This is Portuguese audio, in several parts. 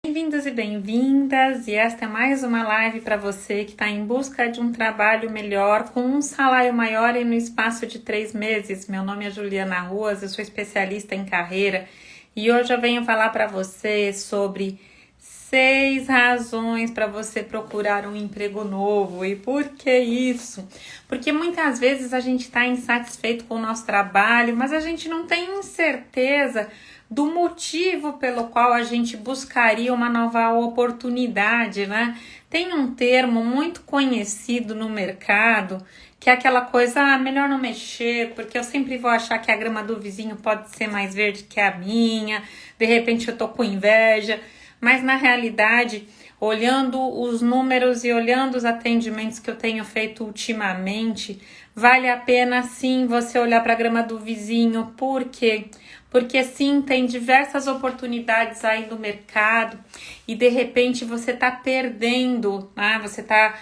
Bem-vindos e bem-vindas, e esta é mais uma live para você que está em busca de um trabalho melhor, com um salário maior e no espaço de 3 meses. Meu nome é Juliana Ruas, eu sou especialista em carreira e hoje eu venho falar para você sobre 6 razões para você procurar um emprego novo. E por que isso? Porque muitas vezes a gente está insatisfeito com o nosso trabalho, mas a gente não tem certeza do motivo pelo qual a gente buscaria uma nova oportunidade, né? Tem um termo muito conhecido no mercado, que é aquela coisa, melhor não mexer, porque eu sempre vou achar que a grama do vizinho pode ser mais verde que a minha, de repente eu tô com inveja, mas na realidade, olhando os números e olhando os atendimentos que eu tenho feito ultimamente, vale a pena sim você olhar para a grama do vizinho. Por quê? Porque sim, tem diversas oportunidades aí no mercado e de repente você tá perdendo, né? Você tá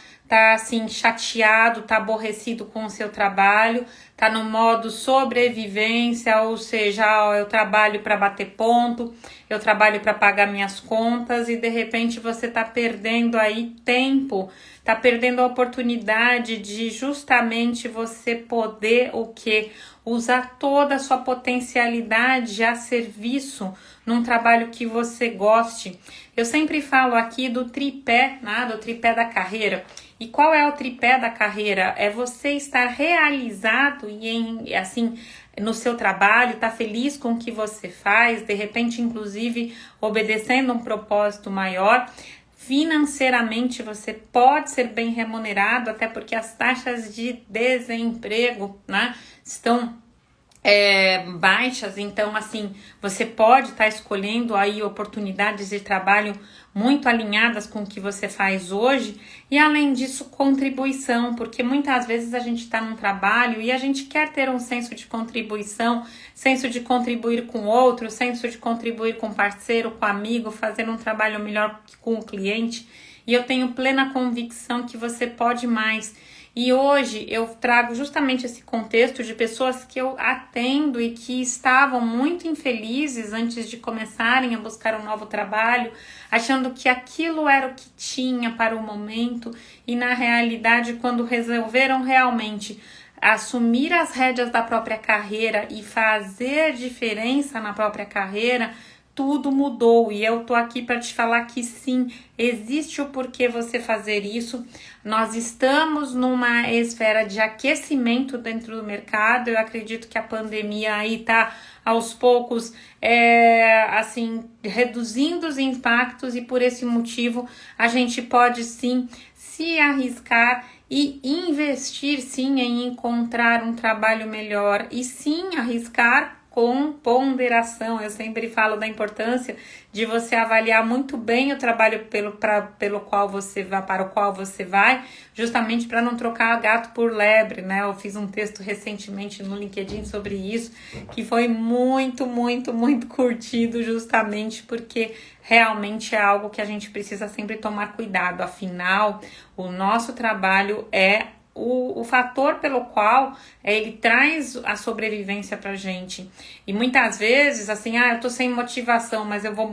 assim chateado, tá aborrecido com o seu trabalho, tá no modo sobrevivência, ou seja, eu trabalho para bater ponto, eu trabalho para pagar minhas contas e de repente você tá perdendo aí tempo, tá perdendo a oportunidade de justamente você poder o quê? Usar toda a sua potencialidade a serviço num trabalho que você goste. Eu sempre falo aqui do tripé, né? Do tripé da carreira. E qual é o tripé da carreira? É você estar realizado e assim no seu trabalho, estar feliz com o que você faz, de repente, inclusive, obedecendo um propósito maior. Financeiramente você pode ser bem remunerado, até porque as taxas de desemprego, né, estão baixas, então assim, você pode estar escolhendo aí oportunidades de trabalho muito alinhadas com o que você faz hoje e além disso contribuição, porque muitas vezes a gente está num trabalho e a gente quer ter um senso de contribuição, senso de contribuir com o outro, senso de contribuir com o parceiro, com o amigo, fazer um trabalho melhor com o cliente e eu tenho plena convicção que você pode mais. E hoje eu trago justamente esse contexto de pessoas que eu atendo e que estavam muito infelizes antes de começarem a buscar um novo trabalho, achando que aquilo era o que tinha para o momento e na realidade quando resolveram realmente assumir as rédeas da própria carreira e fazer diferença na própria carreira, tudo mudou e eu tô aqui para te falar que sim, existe o porquê você fazer isso. Nós estamos numa esfera de aquecimento dentro do mercado. Eu acredito que a pandemia aí tá aos poucos assim reduzindo os impactos e por esse motivo a gente pode sim se arriscar e investir sim em encontrar um trabalho melhor e sim arriscar com ponderação. Eu sempre falo da importância de você avaliar muito bem o trabalho pelo qual você vai, para o qual você vai, justamente para não trocar gato por lebre, né? Eu fiz um texto recentemente no LinkedIn sobre isso, que foi muito curtido, justamente porque realmente é algo que a gente precisa sempre tomar cuidado. Afinal, o nosso trabalho é o fator pelo qual ele traz a sobrevivência pra gente. E muitas vezes, assim, eu tô sem motivação, mas eu vou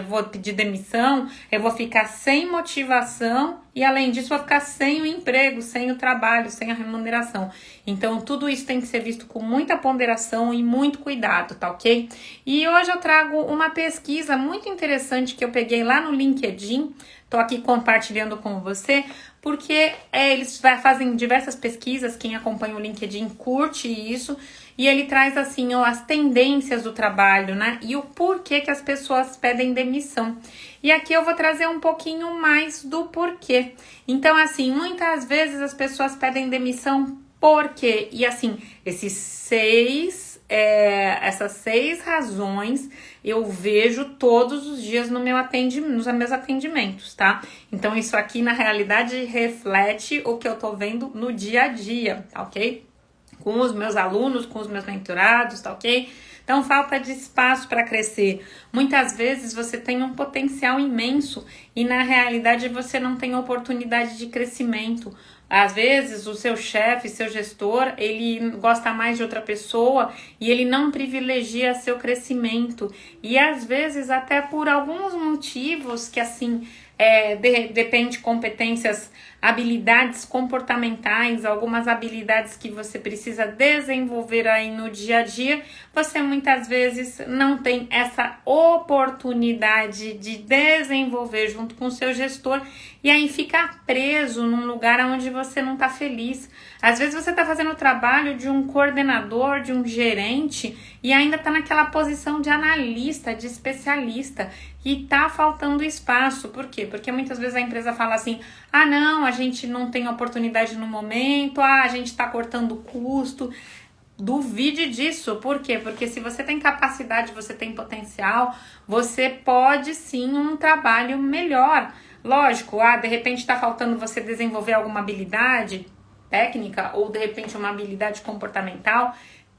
vou pedir demissão, eu vou ficar sem motivação e além disso vou ficar sem o emprego, sem o trabalho, sem a remuneração. Então tudo isso tem que ser visto com muita ponderação e muito cuidado, tá ok? E hoje eu trago uma pesquisa muito interessante que eu peguei lá no LinkedIn, tô aqui compartilhando com você, porque eles fazem diversas pesquisas, quem acompanha o LinkedIn curte isso, e ele traz assim as tendências do trabalho, né? E o porquê que as pessoas pedem demissão. E aqui eu vou trazer um pouquinho mais do porquê. Então, assim, muitas vezes as pessoas pedem demissão por quê? E assim, essas 6 razões eu vejo todos os dias nos meus atendimentos, tá? Então isso aqui na realidade reflete o que eu tô vendo no dia a dia, tá ok? Com os meus alunos, com os meus mentorados, tá ok? Então, falta de espaço para crescer. Muitas vezes você tem um potencial imenso e na realidade você não tem oportunidade de crescimento. Às vezes o seu chefe, seu gestor, ele gosta mais de outra pessoa e ele não privilegia seu crescimento. E às vezes até por alguns motivos que assim depende de competências, habilidades comportamentais, algumas habilidades que você precisa desenvolver aí no dia a dia, você muitas vezes não tem essa oportunidade de desenvolver junto com o seu gestor e aí fica preso num lugar onde você não está feliz. Às vezes você está fazendo o trabalho de um coordenador, de um gerente e ainda está naquela posição de analista, de especialista e tá faltando espaço. Por quê? Porque muitas vezes a empresa fala assim, ah não, a gente não tem oportunidade no momento, a gente tá cortando custo. Duvide disso, por quê? Porque se você tem capacidade, você tem potencial, você pode sim um trabalho melhor. Lógico, de repente tá faltando você desenvolver alguma habilidade técnica ou de repente uma habilidade comportamental,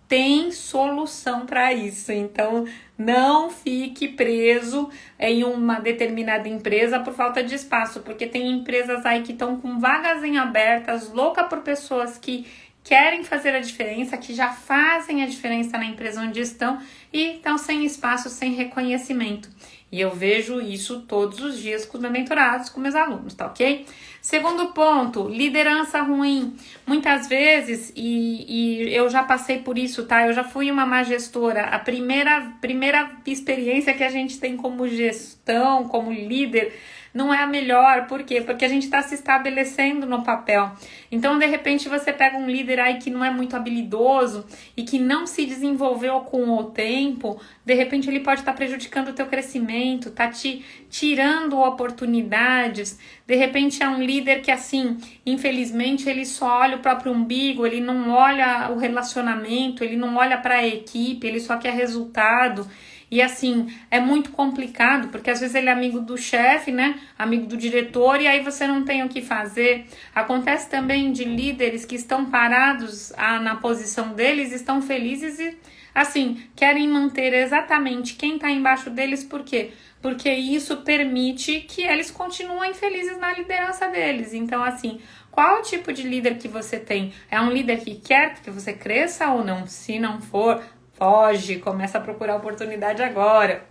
tem solução para isso. Então, não fique preso em uma determinada empresa por falta de espaço, porque tem empresas aí que estão com vagas em abertas, louca por pessoas que querem fazer a diferença, que já fazem a diferença na empresa onde estão e estão sem espaço, sem reconhecimento. E eu vejo isso todos os dias com os meus mentorados, com meus alunos, tá ok? Segundo ponto, liderança ruim. Muitas vezes, e eu já passei por isso, tá? Eu já fui uma má gestora. A primeira experiência que a gente tem como gestão, como líder, não é a melhor. Por quê? Porque a gente está se estabelecendo no papel. Então, de repente, você pega um líder aí que não é muito habilidoso e que não se desenvolveu com o tempo, de repente ele pode estar prejudicando o teu crescimento, tá te tirando oportunidades. De repente é um líder que, assim, infelizmente, ele só olha o próprio umbigo, ele não olha o relacionamento, ele não olha para a equipe, ele só quer resultado. E assim, é muito complicado, porque às vezes ele é amigo do chefe, né? Amigo do diretor, e aí você não tem o que fazer. Acontece também de líderes que estão parados na posição deles, estão felizes e, assim, querem manter exatamente quem está embaixo deles. Por quê? Porque isso permite que eles continuem felizes na liderança deles. Então, assim, qual o tipo de líder que você tem? É um líder que quer que você cresça ou não? Se não for, foge, começa a procurar oportunidade agora.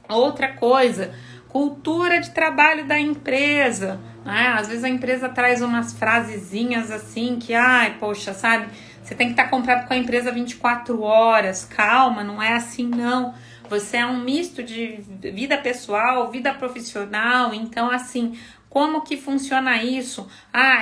Outra coisa, cultura de trabalho da empresa, né? Às vezes a empresa traz umas frasezinhas assim que, poxa, sabe? Você tem que estar comprado com a empresa 24 horas. Calma, não é assim não. Você é um misto de vida pessoal, vida profissional, então assim, como que funciona isso?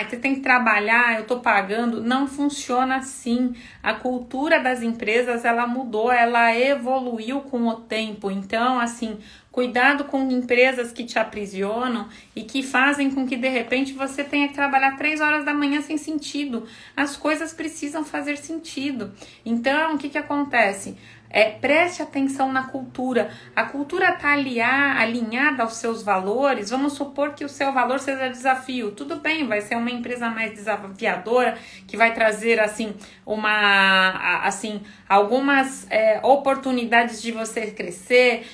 Você tem que trabalhar, eu tô pagando. Não funciona assim. A cultura das empresas, ela mudou, ela evoluiu com o tempo. Então, assim, cuidado com empresas que te aprisionam e que fazem com que, de repente, você tenha que trabalhar 3 horas da manhã sem sentido. As coisas precisam fazer sentido. Então, o que acontece? Preste atenção na cultura. A cultura está alinhada aos seus valores. Vamos supor que o seu valor seja desafio. Tudo bem, vai ser uma empresa mais desafiadora, que vai trazer assim algumas oportunidades de você crescer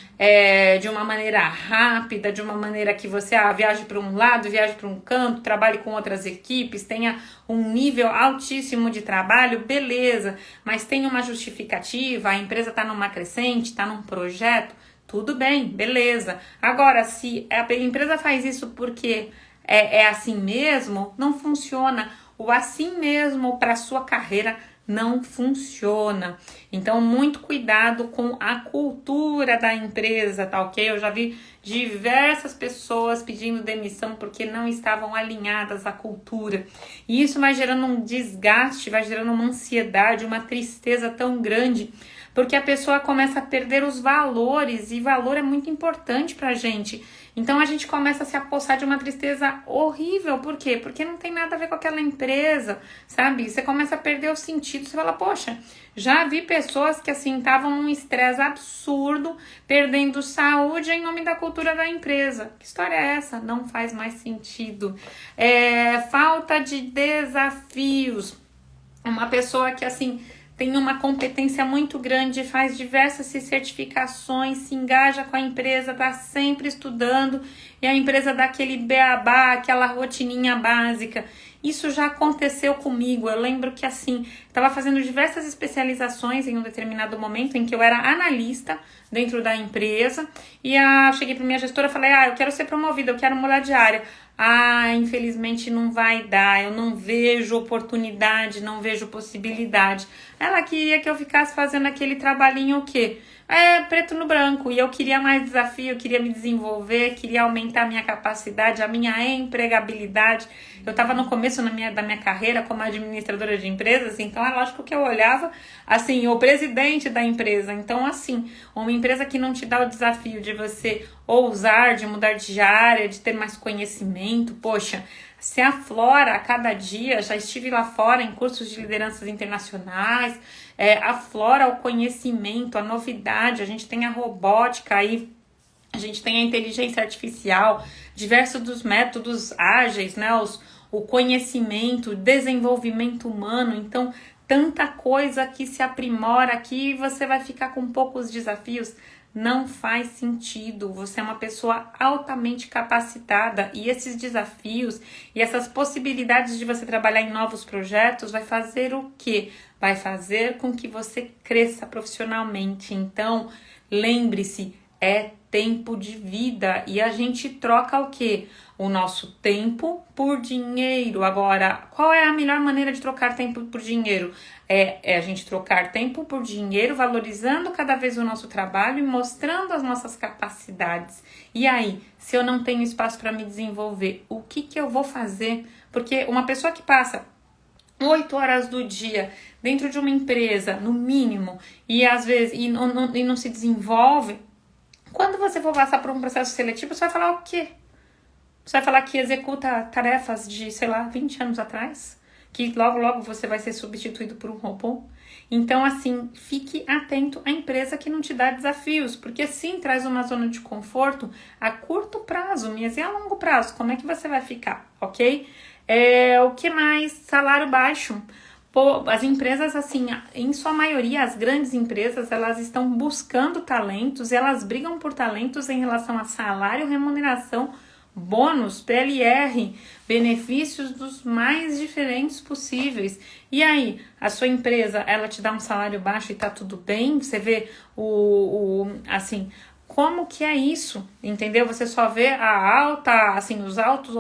de uma maneira rápida, de uma maneira que você viaje para um lado, viaje para um canto, trabalhe com outras equipes, tenha um nível altíssimo de trabalho, beleza, mas tem uma justificativa, a empresa está numa crescente, está num projeto, tudo bem, beleza. Agora, se a empresa faz isso porque é assim mesmo, não funciona. O assim mesmo para sua carreira não funciona. Então, muito cuidado com a cultura da empresa, tá ok? Eu já vi diversas pessoas pedindo demissão porque não estavam alinhadas à cultura. E isso vai gerando um desgaste, vai gerando uma ansiedade, uma tristeza tão grande, porque a pessoa começa a perder os valores, e valor é muito importante pra gente. Então a gente começa a se apossar de uma tristeza horrível. Por quê? Porque não tem nada a ver com aquela empresa, sabe? Você começa a perder o sentido, você fala, poxa, já vi pessoas que assim estavam num estresse absurdo, perdendo saúde em nome da cultura da empresa. Que história é essa? Não faz mais sentido. Falta de desafios. Uma pessoa que assim tem uma competência muito grande, faz diversas certificações, se engaja com a empresa, está sempre estudando, e a empresa dá aquele beabá, aquela rotininha básica. Isso já aconteceu comigo. Eu lembro que assim, estava fazendo diversas especializações em um determinado momento em que eu era analista dentro da empresa e cheguei para minha gestora e falei, eu quero ser promovida, eu quero mudar de área. Infelizmente não vai dar, eu não vejo oportunidade, não vejo possibilidade. Ela queria que eu ficasse fazendo aquele trabalhinho o quê? Preto no branco, e eu queria mais desafio, eu queria me desenvolver, queria aumentar a minha capacidade, a minha empregabilidade. Eu estava no começo da minha carreira como administradora de empresas, então é lógico que eu olhava, assim, o presidente da empresa. Então, assim, uma empresa que não te dá o desafio de você ousar, de mudar de área, de ter mais conhecimento, poxa, se aflora a cada dia. Já estive lá fora em cursos de lideranças internacionais, aflora o conhecimento, a novidade. A gente tem a robótica aí, a gente tem a inteligência artificial, diversos dos métodos ágeis, né? O conhecimento, o desenvolvimento humano. Então, tanta coisa que se aprimora aqui e você vai ficar com poucos desafios. Não faz sentido. Você é uma pessoa altamente capacitada e esses desafios e essas possibilidades de você trabalhar em novos projetos vai fazer o quê? Vai fazer com que você cresça profissionalmente. Então, lembre-se, é tempo de vida e a gente troca o quê? O nosso tempo por dinheiro. Agora, qual é a melhor maneira de trocar tempo por dinheiro? É a gente trocar tempo por dinheiro, valorizando cada vez o nosso trabalho e mostrando as nossas capacidades. E aí, se eu não tenho espaço para me desenvolver, o que eu vou fazer? Porque uma pessoa que passa 8 horas do dia dentro de uma empresa, no mínimo, e às vezes e não se desenvolve, quando você for passar por um processo seletivo, você vai falar o quê? Você vai falar que executa tarefas de, 20 anos atrás? Que logo você vai ser substituído por um robô? Então, assim, fique atento à empresa que não te dá desafios, porque sim, traz uma zona de conforto a curto prazo, mas e a longo prazo? Como é que você vai ficar, ok? O que mais? Salário baixo. As empresas, assim, em sua maioria, as grandes empresas, elas estão buscando talentos, elas brigam por talentos em relação a salário, remuneração, bônus, PLR, benefícios dos mais diferentes possíveis. E aí, a sua empresa, ela te dá um salário baixo e tá tudo bem? Você vê assim, como que é isso? Entendeu? Você só vê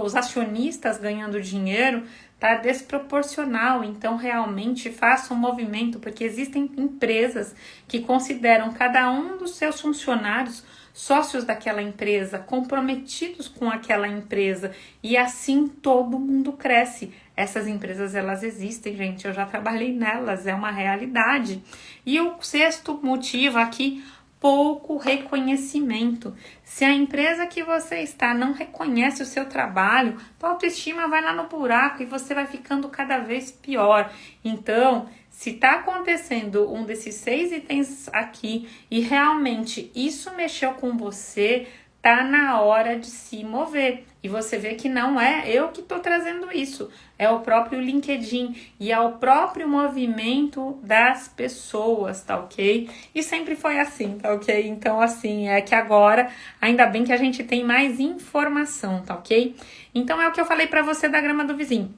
os acionistas ganhando dinheiro, tá desproporcional. Então, realmente, faça um movimento, porque existem empresas que consideram cada um dos seus funcionários sócios daquela empresa, comprometidos com aquela empresa, e assim todo mundo cresce. Essas empresas, elas existem, gente, eu já trabalhei nelas, é uma realidade. E o sexto motivo aqui, pouco reconhecimento. Se a empresa que você está não reconhece o seu trabalho, tua autoestima vai lá no buraco e você vai ficando cada vez pior. Então, se está acontecendo um desses 6 itens aqui e realmente isso mexeu com você, tá na hora de se mover. E você vê que não é eu que estou trazendo isso, é o próprio LinkedIn e é o próprio movimento das pessoas, tá ok? E sempre foi assim, tá ok? Então, assim, é que agora, ainda bem que a gente tem mais informação, tá ok? Então, é o que eu falei pra você da grama do vizinho.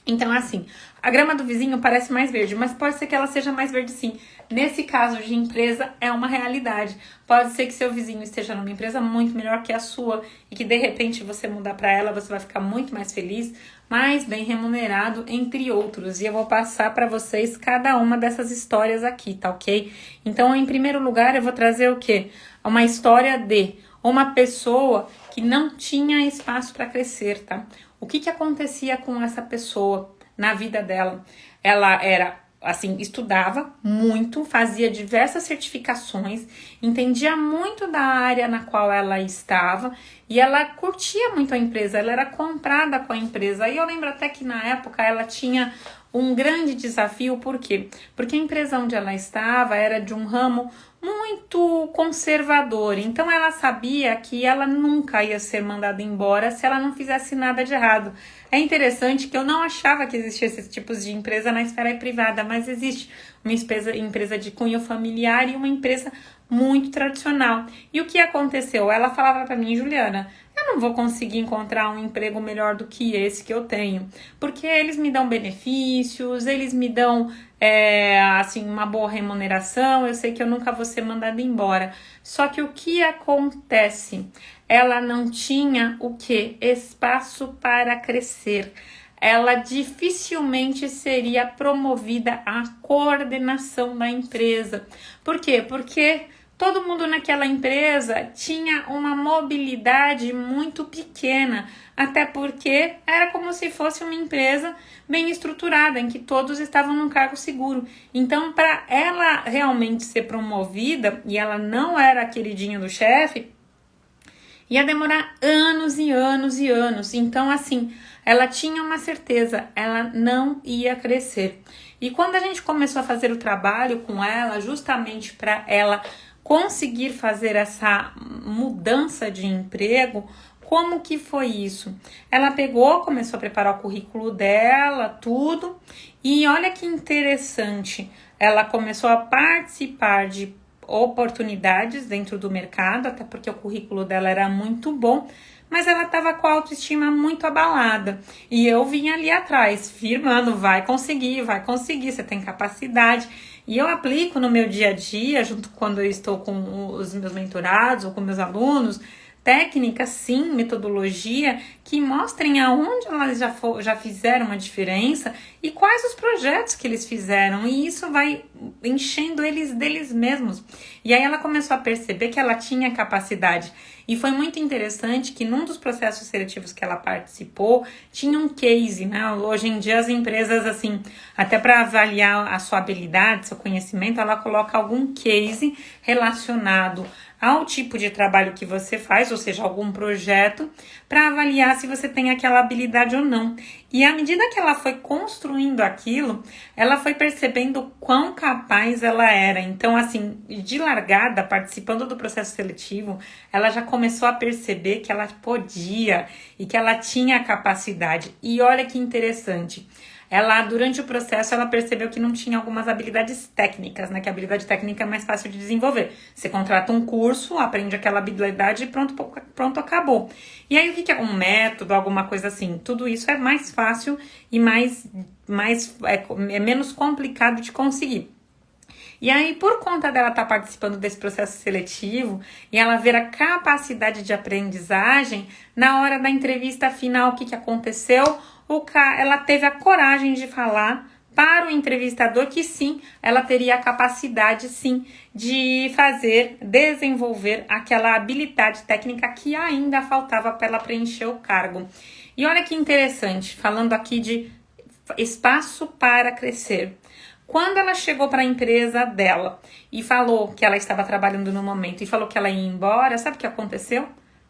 Então, assim, a grama do vizinho parece mais verde, mas pode ser que ela seja mais verde sim. Nesse caso de empresa, é uma realidade. Pode ser que seu vizinho esteja numa empresa muito melhor que a sua e que, de repente, você mudar para ela, você vai ficar muito mais feliz, mais bem remunerado, entre outros. E eu vou passar para vocês cada uma dessas histórias aqui, tá ok? Então, em primeiro lugar, eu vou trazer o quê? Uma história de uma pessoa que não tinha espaço para crescer, tá? O que acontecia com essa pessoa na vida dela? Ela era, assim, estudava muito, fazia diversas certificações, entendia muito da área na qual ela estava e ela curtia muito a empresa, ela era comprada com a empresa. E eu lembro até que na época ela tinha um grande desafio, por quê? Porque a empresa onde ela estava era de um ramo muito conservador, então ela sabia que ela nunca ia ser mandada embora se ela não fizesse nada de errado. É interessante que eu não achava que existia esses tipos de empresa na esfera privada, mas existe uma empresa de cunho familiar e uma empresa muito tradicional. E o que aconteceu? Ela falava para mim, Juliana, eu não vou conseguir encontrar um emprego melhor do que esse que eu tenho, porque eles me dão benefícios, eles me dão assim, uma boa remuneração, eu sei que eu nunca vou ser mandada embora. Só que o que acontece? Ela não tinha o quê? Espaço para crescer. Ela dificilmente seria promovida à coordenação da empresa. Por quê? Porque todo mundo naquela empresa tinha uma mobilidade muito pequena, até porque era como se fosse uma empresa bem estruturada, em que todos estavam num cargo seguro. Então, para ela realmente ser promovida, e ela não era a queridinha do chefe, ia demorar anos e anos e anos. Então, assim, ela tinha uma certeza, ela não ia crescer. E quando a gente começou a fazer o trabalho com ela, justamente para ela conseguir fazer essa mudança de emprego, como que foi isso? Ela pegou, começou a preparar o currículo dela, tudo, e olha que interessante, ela começou a participar de oportunidades dentro do mercado, até porque o currículo dela era muito bom, mas ela estava com a autoestima muito abalada. E eu vinha ali atrás, firmando, vai conseguir, você tem capacidade. E eu aplico no meu dia a dia, junto quando eu estou com os meus mentorados ou com meus alunos, técnicas, sim, metodologia, que mostrem aonde elas já fizeram uma diferença e quais os projetos que eles fizeram. E isso vai enchendo eles deles mesmos. E aí ela começou a perceber que ela tinha capacidade. E foi muito interessante que num dos processos seletivos que ela participou, tinha um case, né? Hoje em dia as empresas, assim, até para avaliar a sua habilidade, seu conhecimento, ela coloca algum case relacionado ao tipo de trabalho que você faz, ou seja, algum projeto, para avaliar se você tem aquela habilidade ou não. E à medida que ela foi construindo aquilo, ela foi percebendo quão capaz ela era. Então, assim, de largada, participando do processo seletivo, ela já começou a perceber que ela podia e que ela tinha capacidade. E olha que interessante. Ela, durante o processo, ela percebeu que não tinha algumas habilidades técnicas, né? Que a habilidade técnica é mais fácil de desenvolver. Você contrata um curso, aprende aquela habilidade e pronto, acabou. E aí, o que é um método, alguma coisa assim? Tudo isso é mais fácil e é menos complicado de conseguir. E aí, por conta dela estar participando desse processo seletivo e ela ver a capacidade de aprendizagem, na hora da entrevista final, o que aconteceu? Ela teve a coragem de falar para o entrevistador que sim, ela teria a capacidade sim de desenvolver aquela habilidade técnica que ainda faltava para ela preencher o cargo. E olha que interessante, falando aqui de espaço para crescer. Quando ela chegou para a empresa dela e falou que ela estava trabalhando no momento e falou que ela ia embora, sabe o que aconteceu?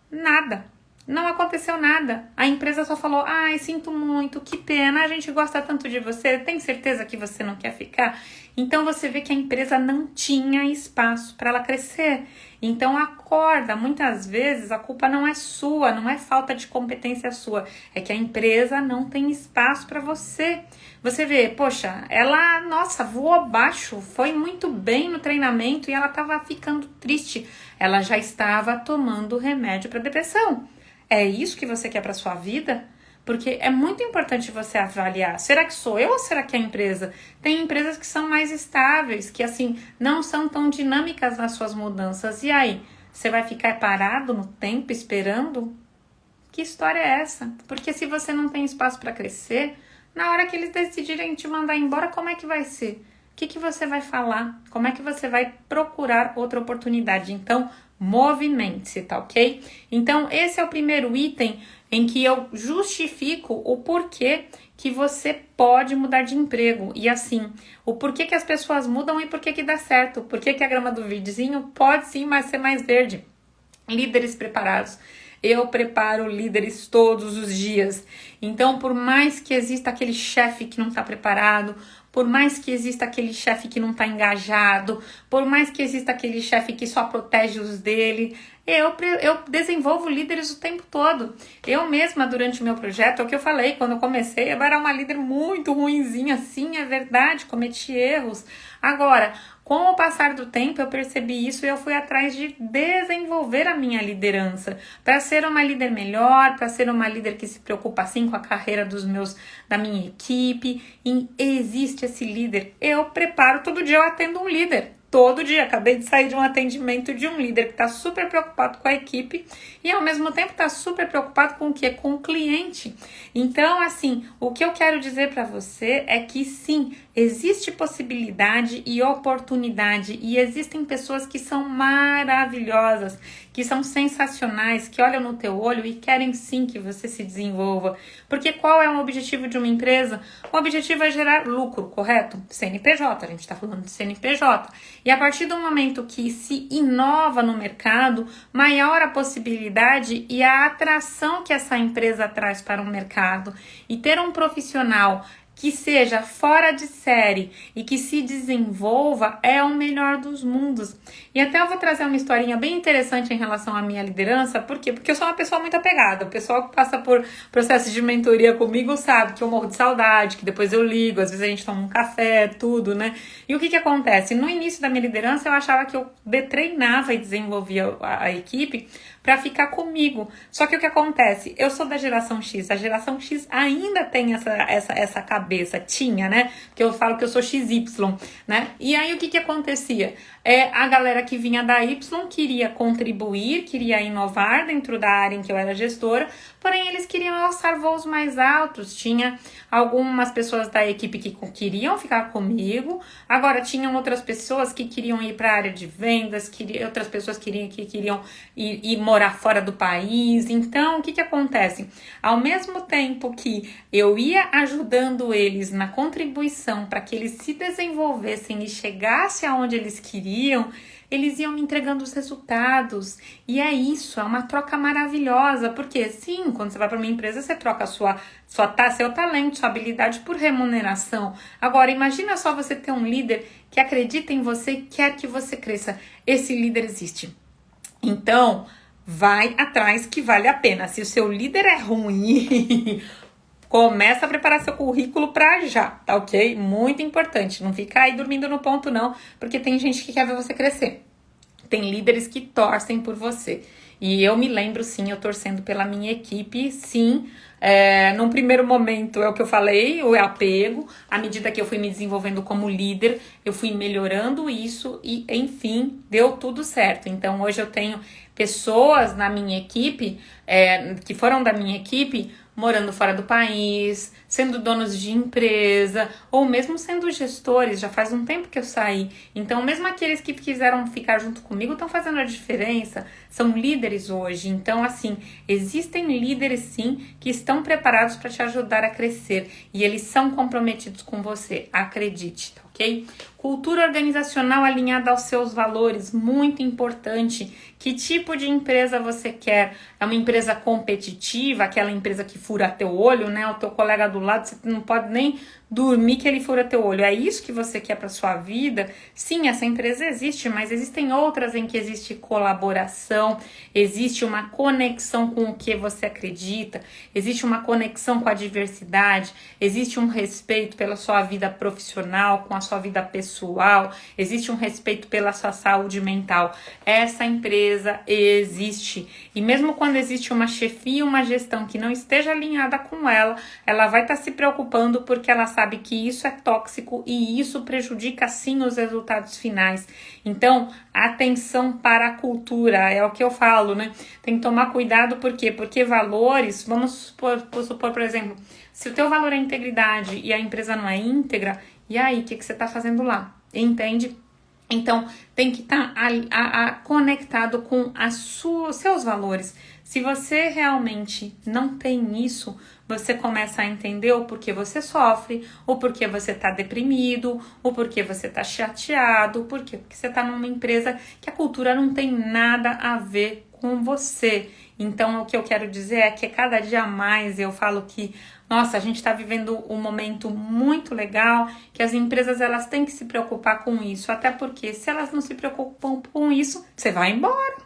Nada. Não aconteceu nada. A empresa só falou: ai, sinto muito, que pena, a gente gosta tanto de você, tem certeza que você não quer ficar? Então você vê que a empresa não tinha espaço para ela crescer. Então acorda, muitas vezes a culpa não é sua, não é falta de competência sua, é que a empresa não tem espaço para você. Você vê, poxa, ela, nossa, voou abaixo, foi muito bem no treinamento e ela estava ficando triste. Ela já estava tomando remédio para depressão. É isso que você quer para sua vida? Porque é muito importante você avaliar, será que sou eu ou será que é a empresa? Tem empresas que são mais estáveis, que assim, não são tão dinâmicas nas suas mudanças. E aí, você vai ficar parado no tempo esperando? Que história é essa? Porque se você não tem espaço para crescer, na hora que eles decidirem te mandar embora, como é que vai ser? O que você vai falar? Como é que você vai procurar outra oportunidade? Então, movimente-se, tá ok? Então, esse é o primeiro item em que eu justifico o porquê que você pode mudar de emprego. E assim, o porquê que as pessoas mudam e porquê que dá certo. Porquê que a grama do vizinho pode sim ser mais verde. Líderes preparados. Eu preparo líderes todos os dias. Então, por mais que exista aquele chefe que não está preparado, por mais que exista aquele chefe que não está engajado, por mais que exista aquele chefe que só protege os dele, Eu desenvolvo líderes o tempo todo. Eu mesma, durante o meu projeto, é o que eu falei, quando eu comecei, eu era uma líder muito ruinzinha, sim, é verdade, cometi erros. Agora, com o passar do tempo, eu percebi isso e eu fui atrás de desenvolver a minha liderança para ser uma líder melhor, para ser uma líder que se preocupa assim com a carreira da minha equipe. E existe esse líder. Eu preparo todo dia, eu atendo um líder. Todo dia, acabei de sair de um atendimento de um líder que está super preocupado com a equipe e ao mesmo tempo está super preocupado com o quê? Com o cliente. Então, assim, o que eu quero dizer para você é que sim, existe possibilidade e oportunidade e existem pessoas que são maravilhosas, que são sensacionais, que olham no teu olho e querem sim que você se desenvolva. Porque qual é o objetivo de uma empresa? O objetivo é gerar lucro, correto? CNPJ, a gente está falando de CNPJ. E a partir do momento que se inova no mercado, maior a possibilidade e a atração que essa empresa traz para o mercado. E ter um profissional que seja fora de série e que se desenvolva é o melhor dos mundos. E até eu vou trazer uma historinha bem interessante em relação à minha liderança. Por quê? Porque eu sou uma pessoa muito apegada. O pessoal que passa por processos de mentoria comigo sabe que eu morro de saudade, que depois eu ligo, às vezes a gente toma um café, tudo, né? E o que acontece? No início da minha liderança eu achava que eu treinava e desenvolvia a equipe para ficar comigo. Só que o que acontece? Eu sou da geração X. A geração X ainda tem essa cabeça. Tinha, né? Porque eu falo que eu sou XY, né? E aí o que acontecia? A galera que vinha da Y queria contribuir, queria inovar dentro da área em que eu era gestora, porém eles queriam alçar voos mais altos. Tinha algumas pessoas da equipe que queriam ficar comigo, agora tinham outras pessoas que queriam ir para a área de vendas, outras pessoas que queriam ir morar fora do país. Então, o que acontece? Ao mesmo tempo que eu ia ajudando eles na contribuição para que eles se desenvolvessem e chegassem aonde eles queriam, eles iam me entregando os resultados. E é isso, é uma troca maravilhosa. Porque sim, quando você vai para uma empresa, você troca seu talento, sua habilidade por remuneração. Agora, imagina só você ter um líder que acredita em você e quer que você cresça. Esse líder existe. Então, vai atrás que vale a pena. Se o seu líder é ruim, começa a preparar seu currículo pra já, tá ok? Muito importante. Não fica aí dormindo no ponto não, porque tem gente que quer ver você crescer. Tem líderes que torcem por você. E eu me lembro, sim, eu torcendo pela minha equipe, sim. Num primeiro momento, é o que eu falei, o apego. À medida que eu fui me desenvolvendo como líder, eu fui melhorando isso e, enfim, deu tudo certo. Então, hoje eu tenho pessoas na minha equipe, que foram da minha equipe, morando fora do país, sendo donos de empresa, ou mesmo sendo gestores. Já faz um tempo que eu saí. Então, mesmo aqueles que quiseram ficar junto comigo estão fazendo a diferença, são líderes hoje. Então, assim, existem líderes, sim, que estão preparados para te ajudar a crescer. E eles são comprometidos com você, acredite, tá ok? Cultura organizacional alinhada aos seus valores, muito importante. Que tipo de empresa você quer? É uma empresa competitiva, aquela empresa que fura teu olho, né? O teu colega do lado, você não pode nem dormir que ele fura teu olho. É isso que você quer para sua vida? Sim, essa empresa existe, mas existem outras em que existe colaboração, existe uma conexão com o que você acredita, existe uma conexão com a diversidade, existe um respeito pela sua vida profissional, com a sua vida pessoal, existe um respeito pela sua saúde mental. Essa empresa existe. E mesmo quando existe uma chefia, uma gestão que não esteja alinhada com ela, ela vai estar se preocupando porque ela sabe que isso é tóxico e isso prejudica sim os resultados finais. Então, atenção para a cultura, é o que eu falo, né? Tem que tomar cuidado, por quê? Porque valores, vamos supor, por exemplo, se o teu valor é integridade e a empresa não é íntegra, e aí, o que você está fazendo lá? Entende? Então, tem que estar conectado com seus valores. Se você realmente não tem isso, você começa a entender o porquê você sofre, o porquê você está deprimido, o porquê você está chateado, porque você está numa empresa que a cultura não tem nada a ver com você. Então, o que eu quero dizer é que cada dia mais eu falo que Nossa, a gente está vivendo um momento muito legal, que as empresas elas têm que se preocupar com isso, até porque se elas não se preocupam com isso, você vai embora,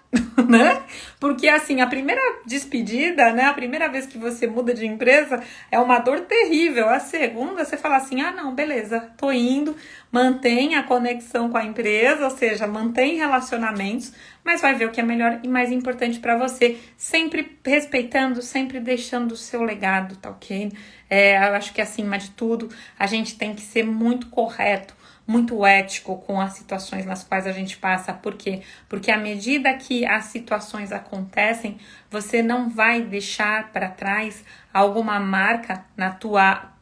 né? Porque assim, a primeira despedida, né, a primeira vez que você muda de empresa é uma dor terrível. A segunda, você fala assim: "Ah, não, beleza, tô indo", mantém a conexão com a empresa, ou seja, mantém relacionamentos, mas vai ver o que é melhor e mais importante para você, sempre respeitando, sempre deixando o seu legado, tá ok? Eu acho que acima de tudo, a gente tem que ser muito correto, muito ético com as situações nas quais a gente passa. Por quê? Porque à medida que as situações acontecem, você não vai deixar para trás alguma marca na tua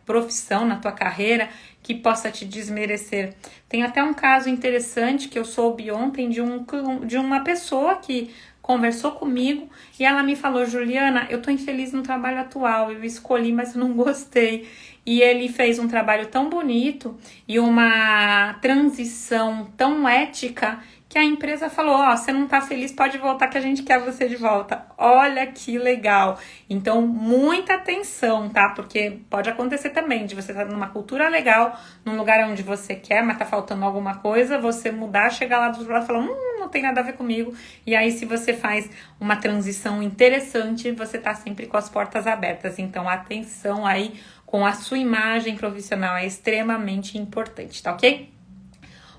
profissão, na tua carreira, que possa te desmerecer. Tem até um caso interessante que eu soube ontem de uma pessoa que conversou comigo e ela me falou: Juliana, eu tô infeliz no trabalho atual, eu escolhi, mas eu não gostei. E ele fez um trabalho tão bonito e uma transição tão ética que a empresa falou: ó, você não tá feliz, pode voltar que a gente quer você de volta. Olha que legal. Então, muita atenção, tá? Porque pode acontecer também de você estar numa cultura legal, num lugar onde você quer, mas tá faltando alguma coisa, você mudar, chegar lá do outro lado e falar: não tem nada a ver comigo. E aí, se você faz uma transição interessante, você tá sempre com as portas abertas. Então, atenção aí com a sua imagem profissional, é extremamente importante, tá ok?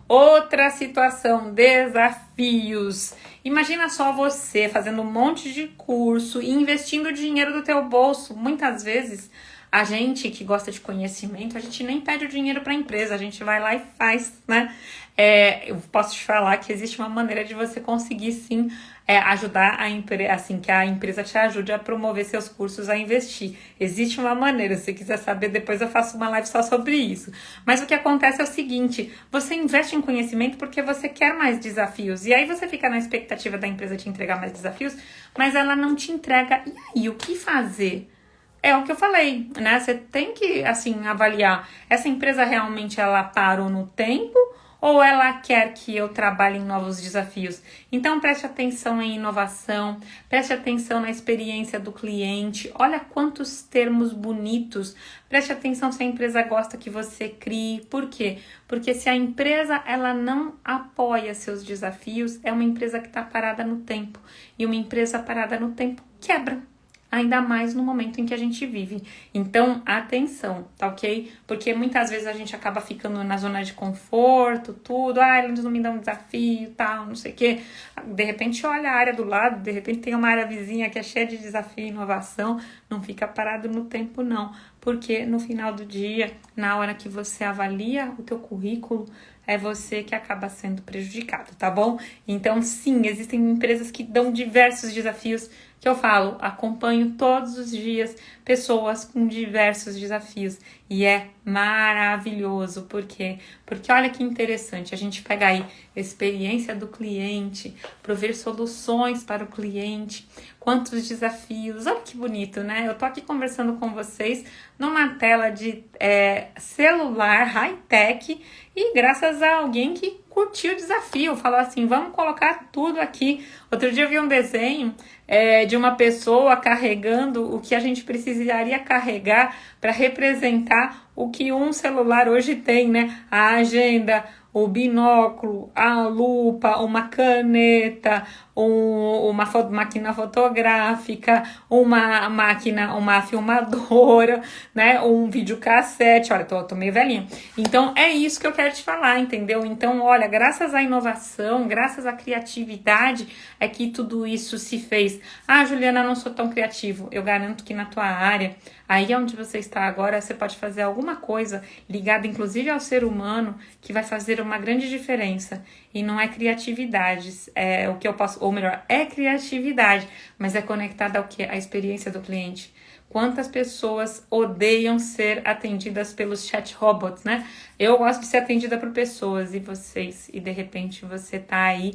Outra situação, desafios. Imagina só você fazendo um monte de curso e investindo dinheiro do teu bolso. Muitas vezes, a gente que gosta de conhecimento, a gente nem pede o dinheiro para a empresa, a gente vai lá e faz, né? Eu posso te falar que existe uma maneira de você conseguir, sim, ajudar a empresa, assim, que a empresa te ajude a promover seus cursos, a investir. Existe uma maneira, se você quiser saber, depois eu faço uma live só sobre isso. Mas o que acontece é o seguinte: você investe em conhecimento porque você quer mais desafios, e aí você fica na expectativa da empresa te entregar mais desafios, mas ela não te entrega. E aí, o que fazer? É o que eu falei, né? Você tem que, assim, avaliar, essa empresa realmente ela parou no tempo ou ela quer que eu trabalhe em novos desafios? Então, preste atenção em inovação, preste atenção na experiência do cliente, olha quantos termos bonitos, preste atenção se a empresa gosta que você crie. Por quê? Porque se a empresa ela não apoia seus desafios, é uma empresa que está parada no tempo, e uma empresa parada no tempo quebra. Ainda mais no momento em que a gente vive. Então, atenção, tá ok? Porque muitas vezes a gente acaba ficando na zona de conforto, tudo. Eles não me dão um desafio, tal, não sei o quê. De repente, olha a área do lado, de repente tem uma área vizinha que é cheia de desafio e inovação. Não fica parado no tempo, não. Porque no final do dia, na hora que você avalia o teu currículo, é você que acaba sendo prejudicado, tá bom? Então, sim, existem empresas que dão diversos desafios, que eu falo, acompanho todos os dias pessoas com diversos desafios e é maravilhoso. Por quê? Porque olha que interessante, a gente pega aí a experiência do cliente, prover soluções para o cliente, quantos desafios, olha que bonito, né? Eu tô aqui conversando com vocês numa tela de celular high-tech e graças a alguém que curtiu o desafio, falou assim: vamos colocar tudo aqui. Outro dia eu vi um desenho de uma pessoa carregando o que a gente precisaria carregar para representar o que um celular hoje tem, né? A agenda, o binóculo, a lupa, uma caneta, uma máquina fotográfica, uma filmadora, né? Um videocassete. Olha, tô meio velhinha. Então, é isso que eu quero te falar, entendeu? Então, olha, graças à inovação, graças à criatividade, é que tudo isso se fez. Juliana, eu não sou tão criativo. Eu garanto que na tua área, aí onde você está agora, você pode fazer alguma coisa ligada, inclusive, ao ser humano, que vai fazer uma grande diferença. E não é criatividade, é o que eu posso, ou melhor, é criatividade, mas é conectada ao quê? À experiência do cliente. Quantas pessoas odeiam ser atendidas pelos chat robots, né? Eu gosto de ser atendida por pessoas, e vocês? E de repente você tá aí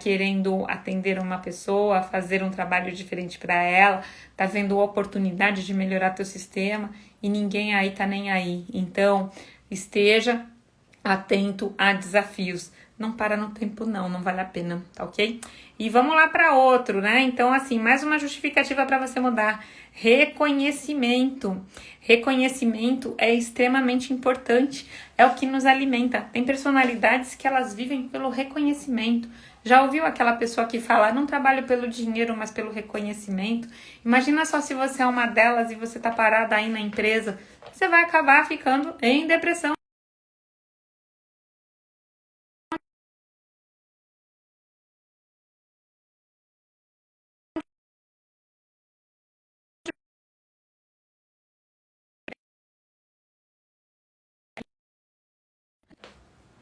querendo atender uma pessoa, fazer um trabalho diferente para ela, tá vendo oportunidade de melhorar teu sistema e ninguém aí tá nem aí. Então, esteja atento a desafios. não para no tempo não vale a pena, tá ok? E vamos lá para outro, né? Então, assim, mais uma justificativa para você mudar. Reconhecimento. Reconhecimento é extremamente importante, é o que nos alimenta. Tem personalidades que elas vivem pelo reconhecimento. Já ouviu aquela pessoa que fala, não trabalho pelo dinheiro, mas pelo reconhecimento? Imagina só se você é uma delas e você tá parada aí na empresa, você vai acabar ficando em depressão.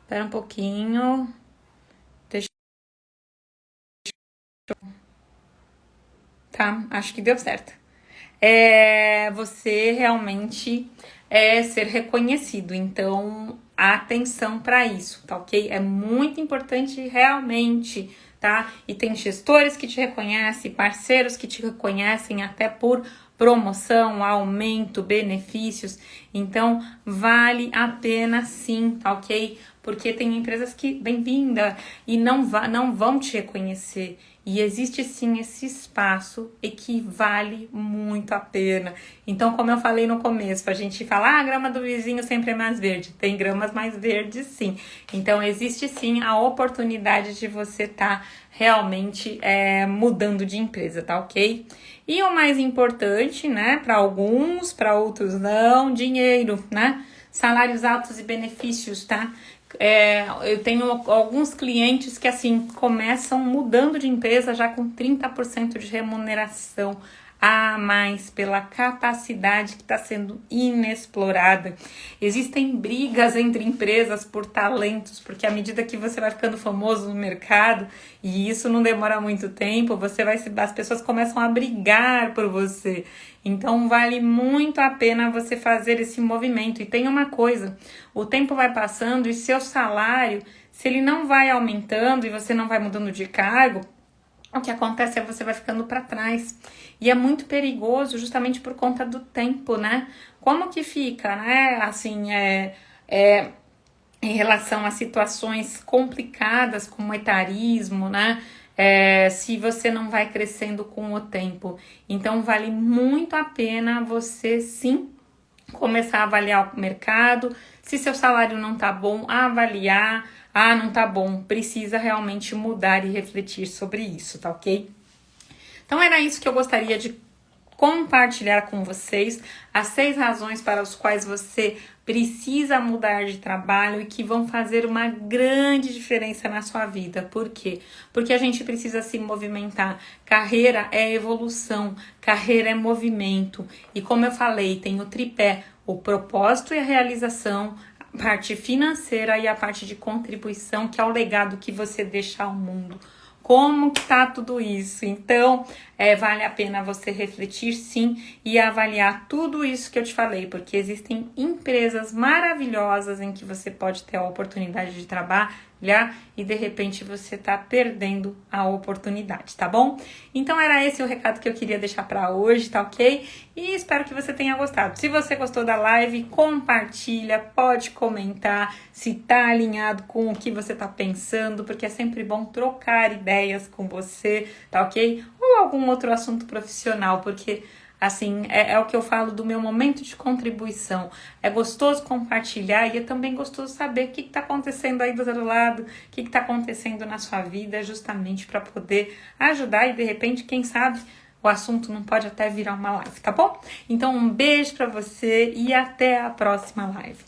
Espera um pouquinho. Deixa. Tá, acho que deu certo. Você realmente ser reconhecido. Então, atenção para isso, tá ok? É muito importante realmente, tá? E tem gestores que te reconhecem, parceiros que te reconhecem até por promoção, aumento, benefícios. Então, vale a pena sim, tá ok? Porque tem empresas que, bem-vinda, e não vão te reconhecer. E existe sim esse espaço e que vale muito a pena. Então, como eu falei no começo, a gente fala, a grama do vizinho sempre é mais verde. Tem gramas mais verdes, sim. Então, existe sim a oportunidade de você estar realmente mudando de empresa, tá ok? E o mais importante, né, para alguns, para outros não, dinheiro, né? Salários altos e benefícios, tá? Eu tenho alguns clientes que assim começam mudando de empresa já com 30% de remuneração a mais pela capacidade que está sendo inexplorada. Existem brigas entre empresas por talentos, porque à medida que você vai ficando famoso no mercado, e isso não demora muito tempo, as pessoas começam a brigar por você. Então vale muito a pena você fazer esse movimento. E tem uma coisa, o tempo vai passando e seu salário, se ele não vai aumentando e você não vai mudando de cargo, o que acontece é que você vai ficando para trás. E é muito perigoso justamente por conta do tempo, né? Como que fica, né? Assim, em relação a situações complicadas como etarismo, né? Se você não vai crescendo com o tempo. Então, vale muito a pena você, sim, começar a avaliar o mercado. Se seu salário não tá bom, avaliar. Não tá bom, precisa realmente mudar e refletir sobre isso, tá ok? Então era isso que eu gostaria de compartilhar com vocês, as 6 razões para as quais você precisa mudar de trabalho e que vão fazer uma grande diferença na sua vida. Por quê? Porque a gente precisa se movimentar. Carreira é evolução, carreira é movimento. E como eu falei, tem o tripé, o propósito e a realização, a parte financeira e a parte de contribuição, que é o legado que você deixa ao mundo. Como que tá tudo isso? Então, vale a pena você refletir sim e avaliar tudo isso que eu te falei, porque existem empresas maravilhosas em que você pode ter a oportunidade de trabalhar e de repente você tá perdendo a oportunidade, tá bom? Então era esse o recado que eu queria deixar para hoje, tá ok? E espero que você tenha gostado. Se você gostou da live, compartilha, pode comentar se tá alinhado com o que você tá pensando, porque é sempre bom trocar ideias com você, tá ok? Ou algum outro assunto profissional, porque assim, é o que eu falo do meu momento de contribuição. É gostoso compartilhar e é também gostoso saber o que está acontecendo aí do outro lado, o que está acontecendo na sua vida, justamente para poder ajudar e de repente, quem sabe, o assunto não pode até virar uma live, tá bom? Então, um beijo para você e até a próxima live.